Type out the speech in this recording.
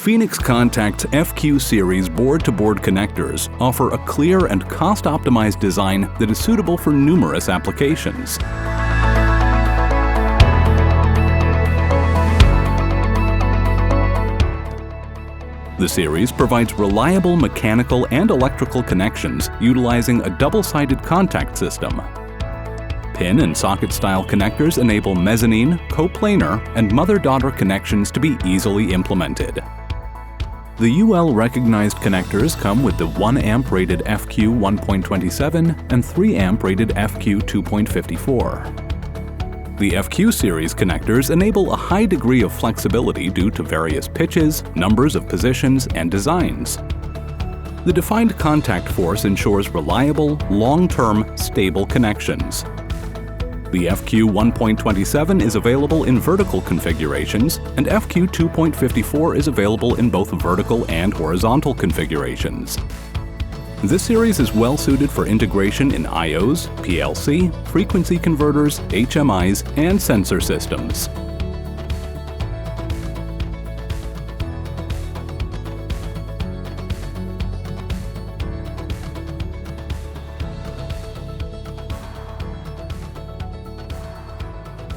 Phoenix Contact's FQ series board-to-board connectors offer a clear and cost-optimized design that is suitable for numerous applications. The series provides reliable mechanical and electrical connections utilizing a double-sided contact system. Pin and socket-style connectors enable mezzanine, coplanar, and mother-daughter connections to be easily implemented. The UL-recognized connectors come with the 1A rated FQ 1.27 and 3A rated FQ 2.54. The FQ series connectors enable a high degree of flexibility due to various pitches, numbers of positions, and designs. The defined contact force ensures reliable, long-term, stable connections. The FQ 1.27 is available in vertical configurations, and FQ 2.54 is available in both vertical and horizontal configurations. This series is well suited for integration in I/Os, PLC, frequency converters, HMIs, and sensor systems.